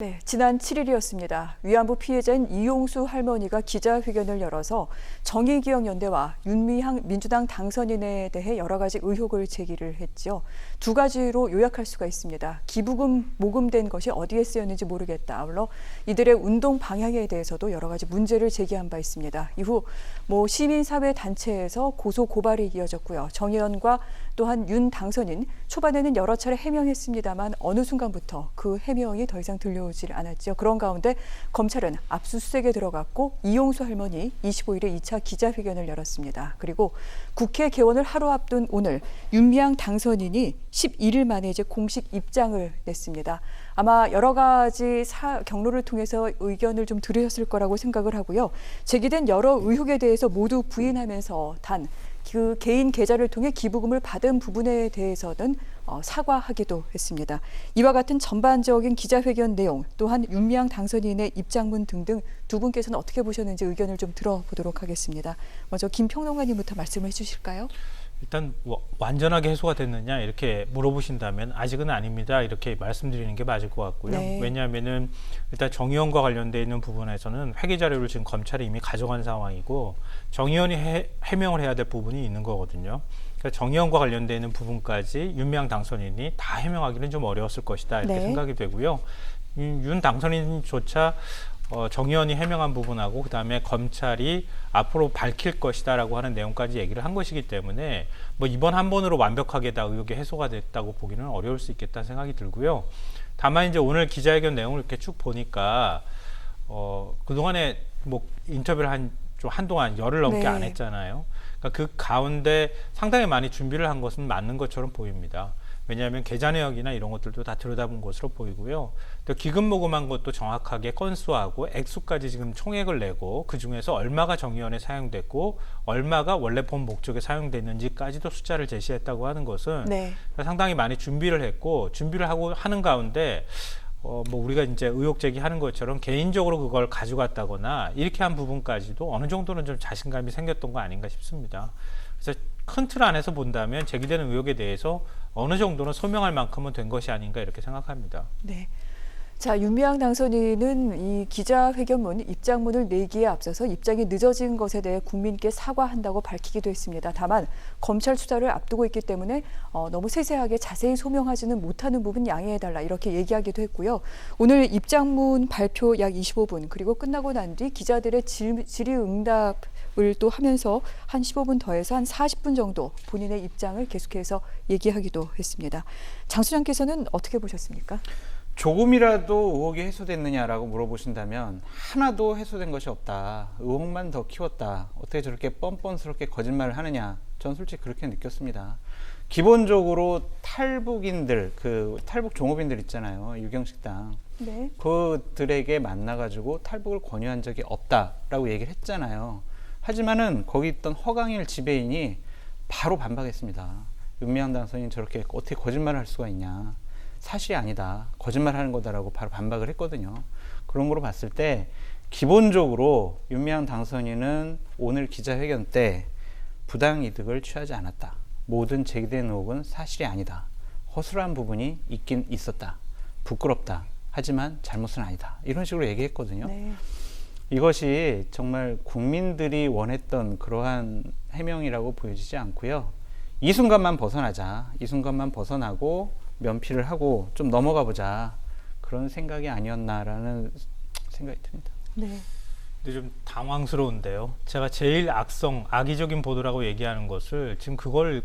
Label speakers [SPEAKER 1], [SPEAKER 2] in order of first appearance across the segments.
[SPEAKER 1] 네, 지난 7일이었습니다. 위안부 피해자인 이용수 할머니가 기자회견을 열어서 정의기억연대와 윤미향 민주당 당선인에 대해 여러 가지 의혹을 제기를 했죠. 두 가지로 요약할 수가 있습니다. 기부금 모금된 것이 어디에 쓰였는지 모르겠다. 아울러 이들의 운동 방향에 대해서도 여러 가지 문제를 제기한 바 있습니다. 이후 시민사회 단체에서 고소 고발이 이어졌고요. 정 의원과 또한 윤 당선인 초반에는 여러 차례 해명했습니다만 어느 순간부터 그 해명이 더 이상 들려오질 않았죠. 그런 가운데 검찰은 압수수색에 들어갔고 이용수 할머니 25일에 2차 기자회견을 열었습니다. 그리고 국회 개원을 하루 앞둔 오늘 윤미향 당선인이 11일 만에 이제 공식 입장을 냈습니다. 아마 여러 가지 경로를 통해서 의견을 좀 들으셨을 거라고 생각을 하고요. 제기된 여러 의혹에 대해서 모두 부인하면서 단 그 개인 계좌를 통해 기부금을 받은 부분에 대해서는 사과하기도 했습니다. 이와 같은 전반적인 기자회견 내용, 또한 윤미향 당선인의 입장문 등등 두 분께서는 어떻게 보셨는지 의견을 좀 들어보도록 하겠습니다. 먼저 김 평론가님부터 말씀을 해주실까요?
[SPEAKER 2] 일단 완전하게 해소가 됐느냐 이렇게 물어보신다면 아직은 아닙니다. 이렇게 말씀드리는 게 맞을 것 같고요.
[SPEAKER 1] 네.
[SPEAKER 2] 왜냐하면은 일단 정 의원과 관련되어 있는 부분에서는 회계 자료를 지금 검찰이 이미 가져간 상황이고 정 의원이 해명을 해야 될 부분이 있는 거거든요. 그러니까 정 의원과 관련되어 있는 부분까지 윤미향 당선인이 다 해명하기는 좀 어려웠을 것이다 이렇게
[SPEAKER 1] 네.
[SPEAKER 2] 생각이 되고요. 윤 당선인조차 정 의원이 해명한 부분하고 그다음에 검찰이 앞으로 밝힐 것이다라고 하는 내용까지 얘기를 한 것이기 때문에 이번 한 번으로 완벽하게 다 의혹이 해소가 됐다고 보기는 어려울 수 있겠다는 생각이 들고요. 다만 이제 오늘 기자회견 내용을 이렇게 쭉 보니까 그동안에 인터뷰를 좀 한동안 열흘 넘게
[SPEAKER 1] 네.
[SPEAKER 2] 안 했잖아요. 그러니까 그 가운데 상당히 많이 준비를 한 것은 맞는 것처럼 보입니다. 왜냐하면 계좌 내역이나 이런 것들도 다 들여다본 것으로 보이고요. 또 기금 모금한 것도 정확하게 건수하고 액수까지 지금 총액을 내고 그 중에서 얼마가 정의원에 사용됐고 얼마가 원래 본 목적에 사용됐는지까지도 숫자를 제시했다고 하는 것은
[SPEAKER 1] 네.
[SPEAKER 2] 상당히 많이 준비를 했고 준비를 하고 하는 가운데 우리가 이제 의혹 제기하는 것처럼 개인적으로 그걸 가져갔다거나 이렇게 한 부분까지도 어느 정도는 좀 자신감이 생겼던 거 아닌가 싶습니다. 그래서 큰 틀 안에서 본다면 제기되는 의혹에 대해서 어느 정도는 소명할 만큼은 된 것이 아닌가 이렇게 생각합니다.
[SPEAKER 1] 네. 자, 윤미향 당선인은 이 기자회견문 입장문을 내기에 앞서서 입장이 늦어진 것에 대해 국민께 사과한다고 밝히기도 했습니다. 다만 검찰 수사를 앞두고 있기 때문에 너무 세세하게 자세히 소명하지는 못하는 부분 양해해달라 이렇게 얘기하기도 했고요. 오늘 입장문 발표 약 25분 그리고 끝나고 난 뒤 기자들의 질의응답을 또 하면서 한 15분 더해서 한 40분 정도 본인의 입장을 계속해서 얘기하기도 했습니다. 장 수장께서는 어떻게 보셨습니까?
[SPEAKER 3] 조금이라도 의혹이 해소됐느냐라고 물어보신다면 하나도 해소된 것이 없다. 의혹만 더 키웠다. 어떻게 저렇게 뻔뻔스럽게 거짓말을 하느냐. 전 솔직히 그렇게 느꼈습니다. 기본적으로 탈북인들, 탈북 종업인들 있잖아요. 유경식당.
[SPEAKER 1] 네.
[SPEAKER 3] 그들에게 만나가지고 탈북을 권유한 적이 없다라고 얘기를 했잖아요. 하지만은 거기 있던 허강일 지배인이 바로 반박했습니다. 윤미향 당선인 저렇게 어떻게 거짓말을 할 수가 있냐. 사실이 아니다. 거짓말하는 거다라고 바로 반박을 했거든요. 그런 거로 봤을 때 기본적으로 윤미향 당선인은 오늘 기자회견 때 부당이득을 취하지 않았다. 모든 제기된 의혹은 사실이 아니다. 허술한 부분이 있긴 있었다. 부끄럽다. 하지만 잘못은 아니다. 이런 식으로 얘기했거든요.
[SPEAKER 1] 네.
[SPEAKER 3] 이것이 정말 국민들이 원했던 그러한 해명이라고 보여지지 않고요. 이 순간만 벗어나자. 이 순간만 벗어나고 면피를 하고 좀 넘어가 보자. 그런 생각이 아니었나라는 생각이 듭니다.
[SPEAKER 1] 네.
[SPEAKER 2] 근데 좀 당황스러운데요. 제가 제일 악의적인 보도라고 얘기하는 것을 지금 그걸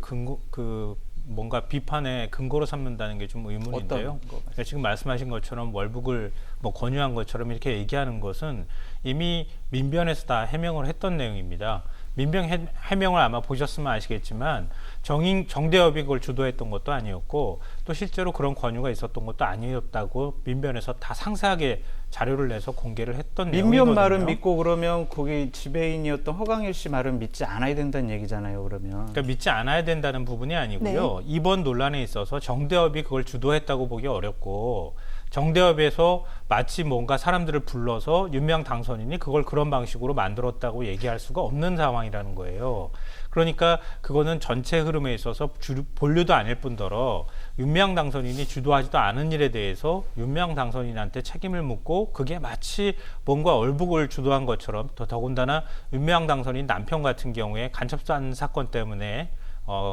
[SPEAKER 2] 뭔가 비판의 근거로 삼는다는 게 좀 의문인데요. 그러니까 지금 말씀하신 것처럼 월북을 권유한 것처럼 이렇게 얘기하는 것은 이미 민변에서 다 해명을 했던 내용입니다. 민변 해명을 아마 보셨으면 아시겠지만 정대협이 그걸 주도했던 것도 아니었고 또 실제로 그런 권유가 있었던 것도 아니었다고 민변에서 다 상세하게 자료를 내서 공개를 했던 내용이거든요.
[SPEAKER 3] 민변 말은 믿고 그러면 거기 지배인이었던 허강일 씨 말은 믿지 않아야 된다는 얘기잖아요. 그러니까
[SPEAKER 2] 믿지 않아야 된다는 부분이 아니고요.
[SPEAKER 1] 네.
[SPEAKER 2] 이번 논란에 있어서 정대협이 그걸 주도했다고 보기 어렵고 정대협에서 마치 뭔가 사람들을 불러서 윤미향 당선인이 그걸 그런 방식으로 만들었다고 얘기할 수가 없는 상황이라는 거예요. 그러니까 그거는 전체 흐름에 있어서 본류도 아닐 뿐더러 윤미향 당선인이 주도하지도 않은 일에 대해서 윤미향 당선인한테 책임을 묻고 그게 마치 뭔가 얼북을 주도한 것처럼 더군다나 윤미향 당선인 남편 같은 경우에 간첩산 사건 때문에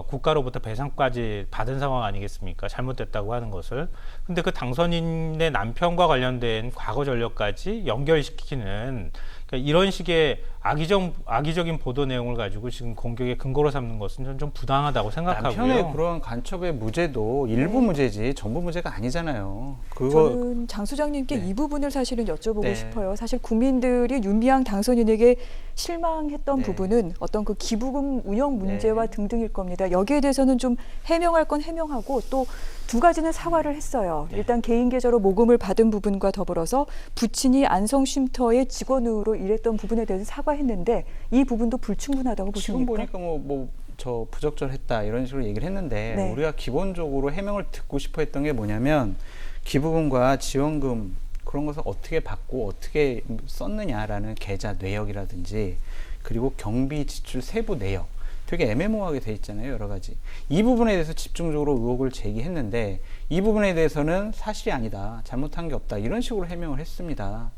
[SPEAKER 2] 국가로부터 배상까지 받은 상황 아니겠습니까? 잘못됐다고 하는 것을. 근데 그 당선인의 남편과 관련된 과거 전력까지 연결시키는, 그러니까 이런 식의 악의적인 보도 내용을 가지고 지금 공격의 근거로 삼는 것은 저는 좀 부당하다고 생각하고요.
[SPEAKER 3] 남편의 그런 간첩의 무죄도 일부 무죄지 전부 무죄가 아니잖아요.
[SPEAKER 1] 저는 장 소장님께
[SPEAKER 3] 네.
[SPEAKER 1] 이 부분을 사실은 여쭤보고
[SPEAKER 3] 네.
[SPEAKER 1] 싶어요. 사실 국민들이 윤미향 당선인에게 실망했던
[SPEAKER 3] 네.
[SPEAKER 1] 부분은 어떤 그 기부금 운영 문제와
[SPEAKER 3] 네.
[SPEAKER 1] 등등일 겁니다. 여기에 대해서는 좀 해명할 건 해명하고 또 두 가지는 사과를 했어요.
[SPEAKER 3] 네.
[SPEAKER 1] 일단 개인 계좌로 모금을 받은 부분과 더불어서 부친이 안성쉼터의 직원으로 일했던 부분에 대해서 사과했는데 이 부분도 불충분하다고
[SPEAKER 3] 지금
[SPEAKER 1] 보십니까?
[SPEAKER 3] 보니까 저 부적절했다 이런 식으로 얘기를 했는데
[SPEAKER 1] 네.
[SPEAKER 3] 우리가 기본적으로 해명을 듣고 싶어 했던 게 뭐냐면 기부금과 지원금 그런 것을 어떻게 받고 어떻게 썼느냐라는 계좌 내역이라든지 그리고 경비 지출 세부 내역 되게 애매모호하게 돼 있잖아요. 여러 가지. 이 부분에 대해서 집중적으로 의혹을 제기했는데 이 부분에 대해서는 사실이 아니다. 잘못한 게 없다. 이런 식으로 해명을 했습니다.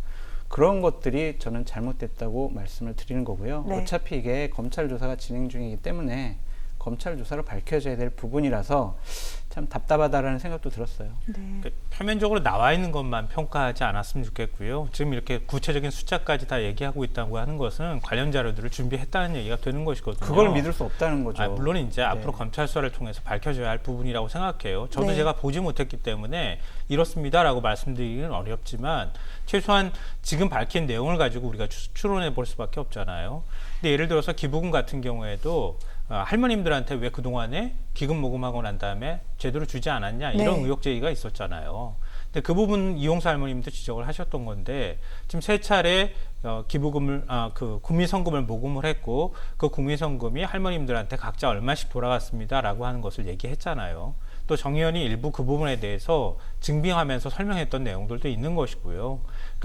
[SPEAKER 3] 그런 것들이 저는 잘못됐다고 말씀을 드리는 거고요.
[SPEAKER 1] 네.
[SPEAKER 3] 어차피 이게 검찰 조사가 진행 중이기 때문에 검찰 조사로 밝혀져야 될 부분이라서 참 답답하다라는 생각도 들었어요.
[SPEAKER 1] 네.
[SPEAKER 2] 표면적으로 나와 있는 것만 평가하지 않았으면 좋겠고요. 지금 이렇게 구체적인 숫자까지 다 얘기하고 있다고 하는 것은 관련 자료들을 준비했다는 얘기가 되는 것이거든요.
[SPEAKER 3] 그걸 믿을 수 없다는 거죠.
[SPEAKER 2] 물론 이제
[SPEAKER 3] 네.
[SPEAKER 2] 앞으로 검찰 수사를 통해서 밝혀져야 할 부분이라고 생각해요. 저도
[SPEAKER 1] 네.
[SPEAKER 2] 제가 보지 못했기 때문에 이렇습니다라고 말씀드리기는 어렵지만 최소한 지금 밝힌 내용을 가지고 우리가 추론해 볼 수밖에 없잖아요. 근데 예를 들어서 기부금 같은 경우에도 할머님들한테 왜 그동안에 기금 모금하고 난 다음에 제대로 주지 않았냐 이런
[SPEAKER 1] 네.
[SPEAKER 2] 의혹 제기가 있었잖아요. 근데 그 부분 이용수 할머님도 지적을 하셨던 건데 지금 세 차례 기부금을 그 국민성금을 모금을 했고 그 국민성금이 할머님들한테 각자 얼마씩 돌아갔습니다라고 하는 것을 얘기했잖아요. 또 정 의원이 일부 그 부분에 대해서 증빙하면서 설명했던 내용들도 있는 것이고요.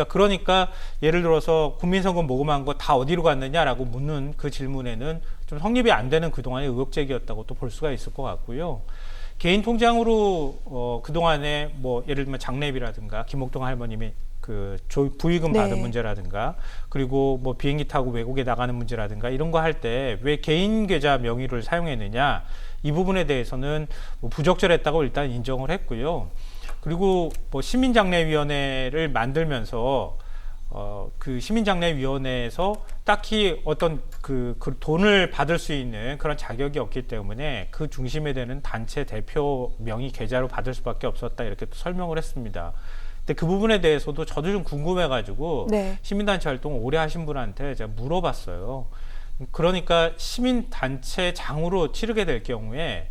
[SPEAKER 2] 그러니까 예를 들어서 국민성금 모금한 거 다 어디로 갔느냐라고 묻는 그 질문에는 좀 성립이 안 되는 그동안의 의혹 제기였다고 또 볼 수가 있을 것 같고요. 개인 통장으로 그동안에 예를 들면 장례비라든가 김옥동 할머님이 그 부의금
[SPEAKER 1] 네.
[SPEAKER 2] 받은 문제라든가 그리고 비행기 타고 외국에 나가는 문제라든가 이런 거 할 때 왜 개인 계좌 명의를 사용했느냐 이 부분에 대해서는 부적절했다고 일단 인정을 했고요. 그리고 시민장례위원회를 만들면서 그 시민장례위원회에서 딱히 어떤 그 돈을 받을 수 있는 그런 자격이 없기 때문에 그 중심에 되는 단체 대표 명의 계좌로 받을 수밖에 없었다 이렇게 또 설명을 했습니다. 근데 그 부분에 대해서도 저도 좀 궁금해가지고
[SPEAKER 1] 네.
[SPEAKER 2] 시민단체 활동 오래 하신 분한테 제가 물어봤어요. 그러니까 시민단체장으로 치르게 될 경우에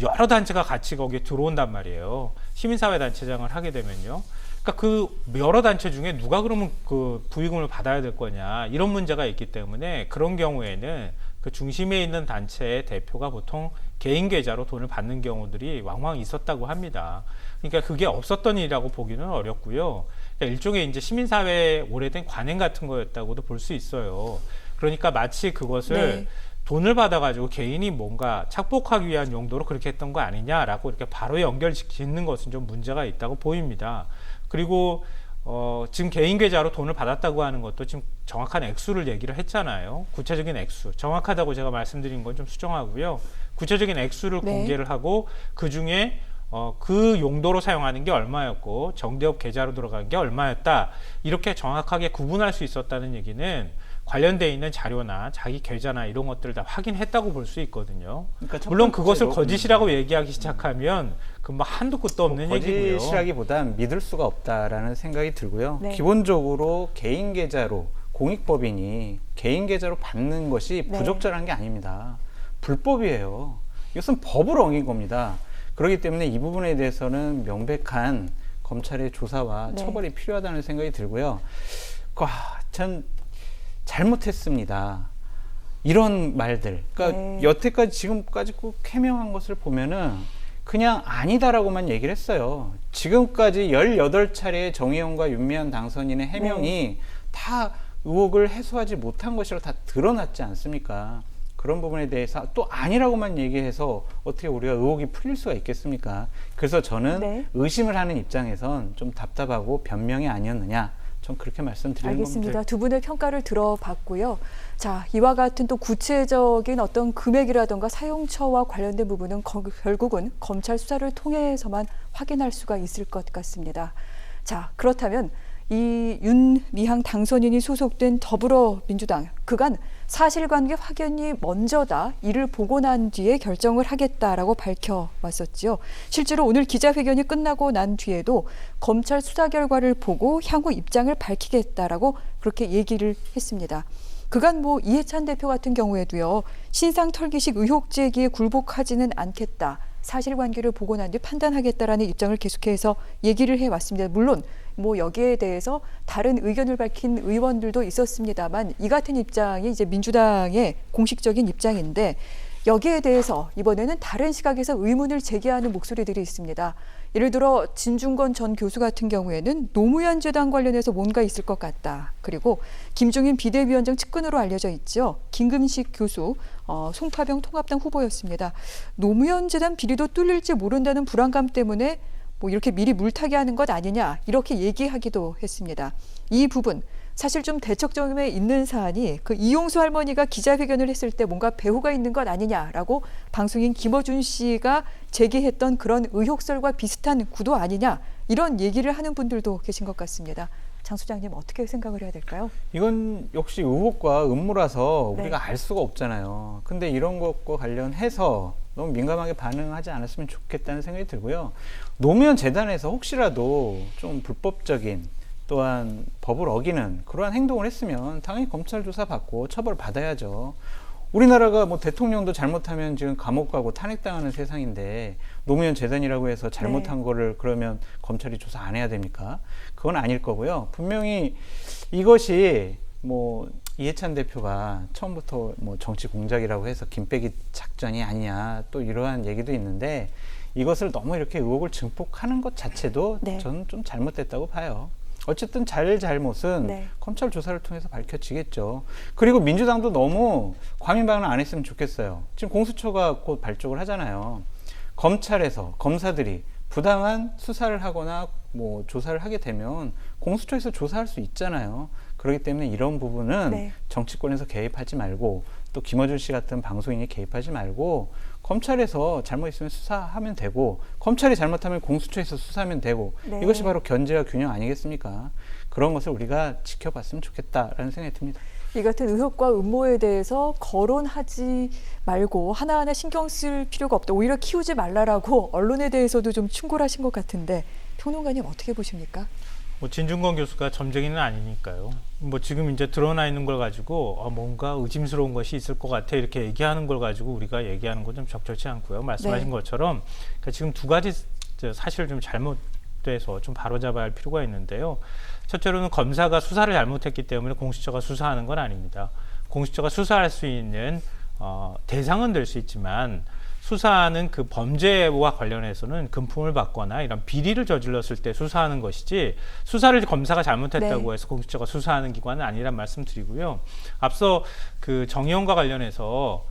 [SPEAKER 2] 여러 단체가 같이 거기에 들어온단 말이에요. 시민사회단체장을 하게 되면요. 그러니까 그 여러 단체 중에 누가 그러면 그 부의금을 받아야 될 거냐 이런 문제가 있기 때문에 그런 경우에는 그 중심에 있는 단체의 대표가 보통 개인 계좌로 돈을 받는 경우들이 왕왕 있었다고 합니다. 그러니까 그게 없었던 일이라고 보기는 어렵고요. 그러니까 일종의 이제 시민사회의 오래된 관행 같은 거였다고도 볼 수 있어요. 그러니까 마치 그것을
[SPEAKER 1] 네.
[SPEAKER 2] 돈을 받아가지고 개인이 뭔가 착복하기 위한 용도로 그렇게 했던 거 아니냐라고 이렇게 바로 연결짓는 것은 좀 문제가 있다고 보입니다. 그리고 지금 개인 계좌로 돈을 받았다고 하는 것도 지금 정확한 액수를 얘기를 했잖아요. 구체적인 액수. 정확하다고 제가 말씀드린 건 좀 수정하고요. 구체적인 액수를
[SPEAKER 1] 네.
[SPEAKER 2] 공개를 하고 그중에 그 용도로 사용하는 게 얼마였고 정대업 계좌로 들어간 게 얼마였다. 이렇게 정확하게 구분할 수 있었다는 얘기는 관련되어 있는 자료나 자기 계좌나 이런 것들을 다 확인했다고 볼 수 있거든요.
[SPEAKER 3] 그러니까 첫
[SPEAKER 2] 물론 그것을
[SPEAKER 3] 번째로,
[SPEAKER 2] 거짓이라고 얘기하기 시작하면 그 한도 끝도 없는 얘기고요.
[SPEAKER 3] 거짓이라기보단 믿을 수가 없다라는 생각이 들고요.
[SPEAKER 1] 네.
[SPEAKER 3] 기본적으로 개인 계좌로 공익법인이 개인 계좌로 받는 것이
[SPEAKER 1] 네.
[SPEAKER 3] 부적절한 게 아닙니다. 불법이에요. 이것은 법을 어긴 겁니다. 그렇기 때문에 이 부분에 대해서는 명백한 검찰의 조사와
[SPEAKER 1] 네.
[SPEAKER 3] 처벌이 필요하다는 생각이 들고요. 전 잘못했습니다. 이런 말들. 그러니까
[SPEAKER 1] 네.
[SPEAKER 3] 여태까지 지금까지 꼭 해명한 것을 보면은 그냥 아니다라고만 얘기를 했어요. 지금까지 18차례의 정의용과 윤미향 당선인의 해명이 다 의혹을 해소하지 못한 것이라 다 드러났지 않습니까? 그런 부분에 대해서 또 아니라고만 얘기해서 어떻게 우리가 의혹이 풀릴 수가 있겠습니까? 그래서 저는
[SPEAKER 1] 네.
[SPEAKER 3] 의심을 하는 입장에선 좀 답답하고 변명이 아니었느냐, 전 그렇게 말씀드리는
[SPEAKER 1] 알겠습니다.
[SPEAKER 3] 겁니다.
[SPEAKER 1] 두 분의 평가를 들어봤고요. 자, 이와 같은 또 구체적인 어떤 금액이라던가 사용처와 관련된 부분은 결국은 검찰 수사를 통해서만 확인할 수가 있을 것 같습니다. 자, 그렇다면 이 윤미향 당선인이 소속된 더불어민주당, 그간 사실관계 확인이 먼저다, 이를 보고 난 뒤에 결정을 하겠다라고 밝혀왔었죠. 실제로 오늘 기자회견이 끝나고 난 뒤에도 검찰 수사 결과를 보고 향후 입장을 밝히겠다라고 그렇게 얘기를 했습니다. 그간 이해찬 대표 같은 경우에도요, 신상 털기식 의혹 제기에 굴복하지는 않겠다, 사실관계를 보고 난 뒤 판단하겠다라는 입장을 계속해서 얘기를 해왔습니다. 물론 여기에 대해서 다른 의견을 밝힌 의원들도 있었습니다만, 이 같은 입장이 이제 민주당의 공식적인 입장인데, 여기에 대해서 이번에는 다른 시각에서 의문을 제기하는 목소리들이 있습니다. 예를 들어 진중권 전 교수 같은 경우에는 노무현 재단 관련해서 뭔가 있을 것 같다. 그리고 김종인 비대위원장 측근으로 알려져 있죠. 김금식 교수, 송파병 통합당 후보였습니다. 노무현 재단 비리도 뚫릴지 모른다는 불안감 때문에 이렇게 미리 물타기 하는 것 아니냐, 이렇게 얘기하기도 했습니다. 이 부분 사실 좀 대척점에 있는 사안이 그 이용수 할머니가 기자회견을 했을 때 뭔가 배후가 있는 것 아니냐라고 방송인 김어준 씨가 제기했던 그런 의혹설과 비슷한 구도 아니냐, 이런 얘기를 하는 분들도 계신 것 같습니다. 장 소장님, 어떻게 생각을 해야 될까요?
[SPEAKER 3] 이건 역시 의혹과 음모라서
[SPEAKER 1] 네.
[SPEAKER 3] 우리가 알 수가 없잖아요. 근데 이런 것과 관련해서 너무 민감하게 반응하지 않았으면 좋겠다는 생각이 들고요. 노무현 재단에서 혹시라도 좀 불법적인, 또한 법을 어기는 그러한 행동을 했으면 당연히 검찰 조사 받고 처벌 받아야죠. 우리나라가 대통령도 잘못하면 지금 감옥 가고 탄핵당하는 세상인데, 노무현 재단이라고 해서 잘못한 거를 그러면 검찰이 조사 안 해야 됩니까? 그건 아닐 거고요. 분명히 이것이 이해찬 대표가 처음부터 정치 공작이라고 해서 김빼기 작전이 아니냐, 또 이러한 얘기도 있는데, 이것을 너무 이렇게 의혹을 증폭하는 것 자체도 저는 좀 잘못됐다고 봐요. 어쨌든 잘못은 검찰 조사를 통해서 밝혀지겠죠. 그리고 민주당도 너무 과민 반응 안 했으면 좋겠어요. 지금 공수처가 곧 발족을 하잖아요. 검찰에서 검사들이 부당한 수사를 하거나 조사를 하게 되면 공수처에서 조사할 수 있잖아요. 그렇기 때문에 이런 부분은 정치권에서 개입하지 말고, 또 김어준 씨 같은 방송인이 개입하지 말고, 검찰에서 잘못 있으면 수사하면 되고, 검찰이 잘못하면 공수처에서 수사하면 되고, 이것이 바로 견제와 균형 아니겠습니까? 그런 것을 우리가 지켜봤으면 좋겠다라는 생각이 듭니다.
[SPEAKER 1] 이 같은 의혹과 음모에 대해서 거론하지 말고 하나하나 신경 쓸 필요가 없다, 오히려 키우지 말라라고 언론에 대해서도 좀 충고하신 것 같은데, 평론가님 어떻게 보십니까?
[SPEAKER 2] 진중권 교수가 점쟁이는 아니니까요. 지금 이제 드러나 있는 걸 가지고 뭔가 의심스러운 것이 있을 것 같아, 이렇게 얘기하는 걸 가지고 우리가 얘기하는 건 좀 적절치 않고요. 말씀하신 것처럼 지금 두 가지 사실 좀 잘못돼서 좀 바로잡아야 할 필요가 있는데요. 첫째로는 검사가 수사를 잘못했기 때문에 공수처가 수사하는 건 아닙니다. 공수처가 수사할 수 있는 대상은 될 수 있지만, 수사하는 그 범죄와 관련해서는 금품을 받거나 이런 비리를 저질렀을 때 수사하는 것이지, 수사를 검사가 잘못했다고 해서 공수처가 수사하는 기관은 아니란 말씀드리고요. 앞서 그 정의원과 관련해서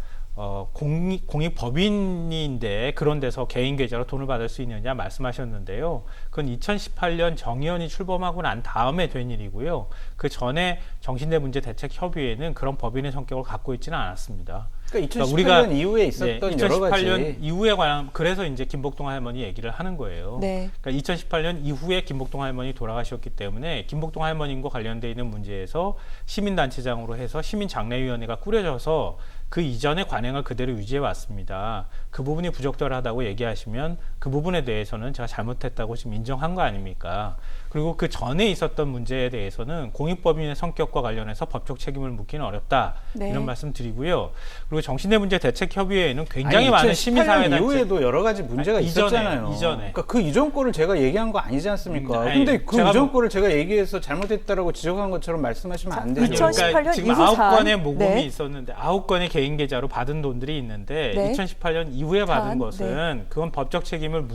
[SPEAKER 2] 공익법인인데 그런 데서 개인 계좌로 돈을 받을 수 있느냐 말씀하셨는데요. 그건 2018년 정의원이 출범하고 난 다음에 된 일이고요. 그 전에 정신대문제대책협의회는 그런 법인의 성격을 갖고 있지는 않았습니다.
[SPEAKER 3] 그러니까 2018년 이후에 있었던 여러 가지.
[SPEAKER 2] 2018년 이후에 관한, 그래서 이제 김복동 할머니 얘기를 하는 거예요. 그러니까 2018년 이후에 김복동 할머니 돌아가셨기 때문에 김복동 할머님과 관련돼 있는 문제에서 시민단체장으로 해서 시민장례위원회가 꾸려져서 그 이전의 관행을 그대로 유지해 왔습니다. 그 부분이 부적절하다고 얘기하시면 그 부분에 대해서는 제가 잘못했다고 지금 인정한 거 아닙니까? 그리고 그 전에 있었던 문제에 대해서는 공익법인의 성격과 관련해서 법적 책임을 묻기는 어렵다, 이런 말씀 드리고요. 그리고 정신대문제대책협의회에는 굉장히 많은 시민사회단체
[SPEAKER 3] 이후에도 여러 가지 문제가 있었잖아요.
[SPEAKER 2] 이전에.
[SPEAKER 3] 그러니까 그 이전 거를 제가 얘기한 거 아니지 않습니까? 근데 그 이전 거를 제가 얘기해서 잘못했다라고 지적한 것처럼 말씀하시면 안 되죠.
[SPEAKER 1] 2018년
[SPEAKER 2] 그러니까 지금
[SPEAKER 1] 이후
[SPEAKER 2] 9건의 모금이 있었는데 9건의 개인 계좌로 받은 돈들이 있는데 2018년 이후에 받은 것은 그건 법적 책임을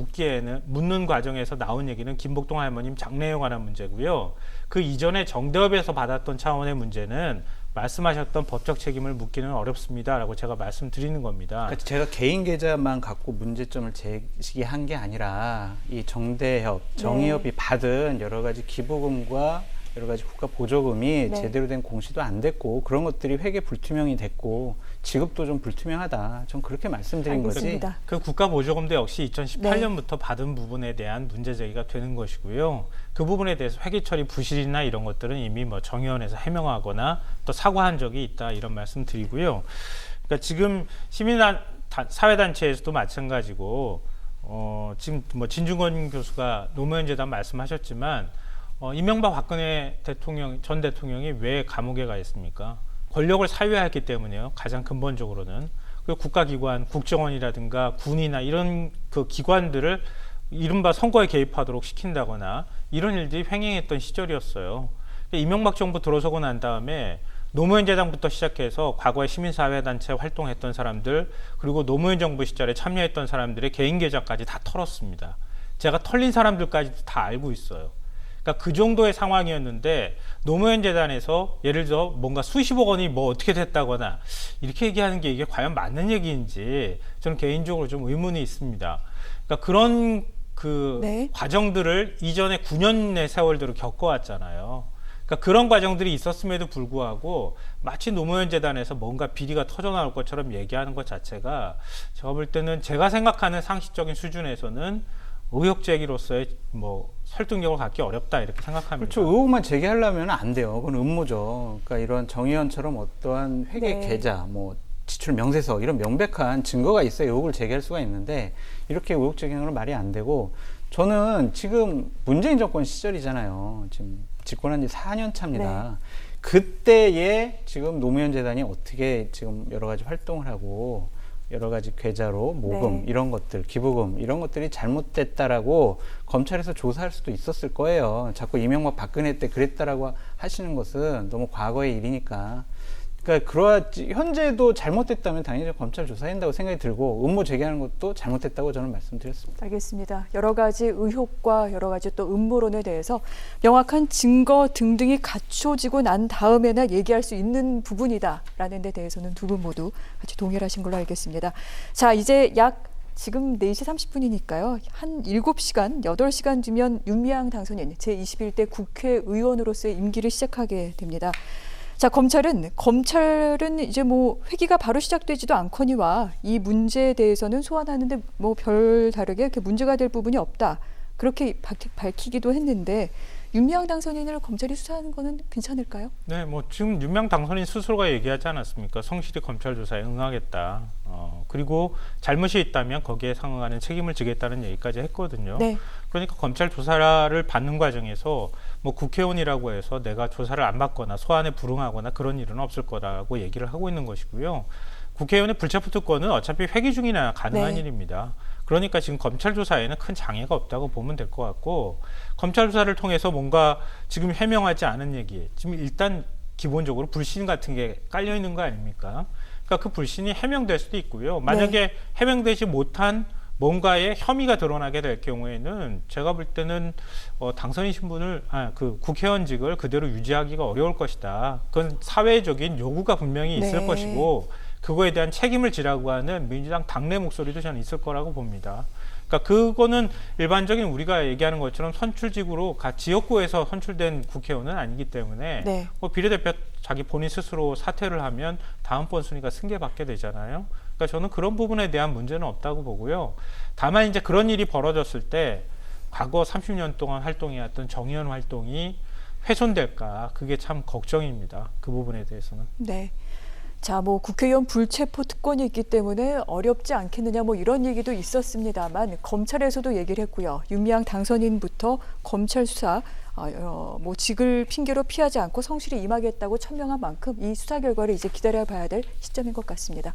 [SPEAKER 2] 묻는 과정에서 나온 얘기는 김복동 할머님 장례에 관한 문제고요. 그 이전에 정대협에서 받았던 차원의 문제는 말씀하셨던 법적 책임을 묻기는 어렵습니다라고 제가 말씀드리는 겁니다.
[SPEAKER 3] 그러니까 제가 개인 계좌만 갖고 문제점을 제기한 게 아니라 이 정대협, 정의협이 받은 여러 가지 기부금과 여러 가지 국가 보조금이
[SPEAKER 1] 네.
[SPEAKER 3] 제대로 된 공시도 안 됐고 그런 것들이 회계 불투명이 됐고 지급도 좀 불투명하다. 전 그렇게 말씀드린 거지.
[SPEAKER 1] 알겠습니다.
[SPEAKER 2] 그 국가 보조금도 역시 2018년부터 받은 부분에 대한 문제 제기가 되는 것이고요. 그 부분에 대해서 회계 처리 부실이나 이런 것들은 이미 뭐 정의원에서 해명하거나 또 사과한 적이 있다 이런 말씀 드리고요. 그러니까 지금 사회단체에서도 마찬가지고 지금 뭐 진중권 교수가 노무현 재단 말씀하셨지만 이명박 박근혜 전 대통령이 왜 감옥에 가 있습니까? 권력을 사유했기 때문에요. 가장 근본적으로는. 그리고 국가기관, 국정원이라든가 군이나 이런 그 기관들을 이른바 선거에 개입하도록 시킨다거나 이런 일들이 횡행했던 시절이었어요. 이명박 정부 들어서고 난 다음에 노무현 재단부터 시작해서 과거에 시민사회단체 활동했던 사람들 그리고 노무현 정부 시절에 참여했던 사람들의 개인 계좌까지 다 털었습니다. 제가 털린 사람들까지도 다 알고 있어요. 그러니까 그 정도의 상황이었는데 노무현 재단에서 예를 들어 뭔가 수십억 원이 뭐 어떻게 됐다거나 이렇게 얘기하는 게 이게 과연 맞는 얘기인지 저는 개인적으로 좀 의문이 있습니다. 그러니까 그런 그 과정들을 이전에 9년의 세월들을 겪어왔잖아요. 그러니까 그런 과정들이 있었음에도 불구하고 마치 노무현 재단에서 뭔가 비리가 터져나올 것처럼 얘기하는 것 자체가 제가 볼 때는 제가 생각하는 상식적인 수준에서는 의혹 제기로서의 뭐 설득력을 갖기 어렵다 이렇게 생각합니다.
[SPEAKER 3] 그렇죠. 의혹만 제기하려면 안 돼요. 그건 음모죠. 그러니까 이런 정의원처럼 어떠한 회계 계좌, 뭐 지출 명세서 이런 명백한 증거가 있어야 의혹을 제기할 수가 있는데 이렇게 의혹 제기하는 건 말이 안 되고 저는 지금 문재인 정권 시절이잖아요. 지금 집권한 지 4년 차입니다. 그때에 지금 노무현 재단이 어떻게 지금 여러 가지 활동을 하고 여러 가지 계좌로 모금 이런 것들, 기부금 이런 것들이 잘못됐다라고 검찰에서 조사할 수도 있었을 거예요. 자꾸 이명박 박근혜 때 그랬다라고 하시는 것은 너무 과거의 일이니까. 그러니까 현재도 잘못됐다면 당연히 검찰 조사해야 한다고 생각이 들고 음모 제기하는 것도 잘못됐다고 저는 말씀드렸습니다.
[SPEAKER 1] 알겠습니다. 여러 가지 의혹과 여러 가지 또 음모론에 대해서 명확한 증거 등등이 갖춰지고 난 다음에나 얘기할 수 있는 부분이다라는 데 대해서는 두 분 모두 같이 동일하신 걸로 알겠습니다. 자, 이제 지금 4시 30분이니까요. 한 7시간, 8시간 뒤면 윤미향 당선인 제21대 국회의원으로서의 임기를 시작하게 됩니다. 자, 검찰은 이제 뭐 회기가 바로 시작되지도 않거니와 이 문제에 대해서는 소환하는데 뭐 별 다르게 이렇게 문제가 될 부분이 없다. 그렇게 밝히기도 했는데 윤미향 당선인을 검찰이 수사하는 거는 괜찮을까요?
[SPEAKER 2] 네, 뭐 지금 윤미향 당선인 스스로가 얘기하지 않았습니까? 성실히 검찰 조사에 응하겠다. 그리고 잘못이 있다면 거기에 상응하는 책임을 지겠다는 얘기까지 했거든요.
[SPEAKER 1] 네.
[SPEAKER 2] 그러니까 검찰 조사를 받는 과정에서 뭐 국회의원이라고 해서 내가 조사를 안 받거나 소환에 불응하거나 그런 일은 없을 거라고 얘기를 하고 있는 것이고요. 국회의원의 불체포 특권은 어차피 회기 중이나 가능한 일입니다. 그러니까 지금 검찰 조사에는 큰 장애가 없다고 보면 될 것 같고 검찰 조사를 통해서 뭔가 지금 해명하지 않은 얘기 지금 일단 기본적으로 불신 같은 게 깔려 있는 거 아닙니까? 그러니까 그 불신이 해명될 수도 있고요. 만약에 해명되지 못한 뭔가의 혐의가 드러나게 될 경우에는 제가 볼 때는 당선인 신분을 그 국회의원직을 그대로 유지하기가 어려울 것이다. 그건 사회적인 요구가 분명히 있을 것이고 그거에 대한 책임을 지라고 하는 민주당 당내 목소리도 저는 있을 거라고 봅니다. 그러니까 그거는 일반적인 우리가 얘기하는 것처럼 선출직으로 지역구에서 선출된 국회의원은 아니기 때문에 뭐 비례대표 자기 본인 스스로 사퇴를 하면 다음번 순위가 승계받게 되잖아요. 그러니까 저는 그런 부분에 대한 문제는 없다고 보고요. 다만 이제 그런 일이 벌어졌을 때 과거 30년 동안 활동해왔던 정의원 활동이 훼손될까 그게 참 걱정입니다. 그 부분에 대해서는.
[SPEAKER 1] 네. 자, 뭐 국회의원 불체포 특권이 있기 때문에 어렵지 않겠느냐 뭐 이런 얘기도 있었습니다만 검찰에서도 얘기를 했고요. 윤미향 당선인부터 검찰 수사 뭐 직을 핑계로 피하지 않고 성실히 임하겠다고 천명한 만큼 이 수사 결과를 이제 기다려봐야 될 시점인 것 같습니다.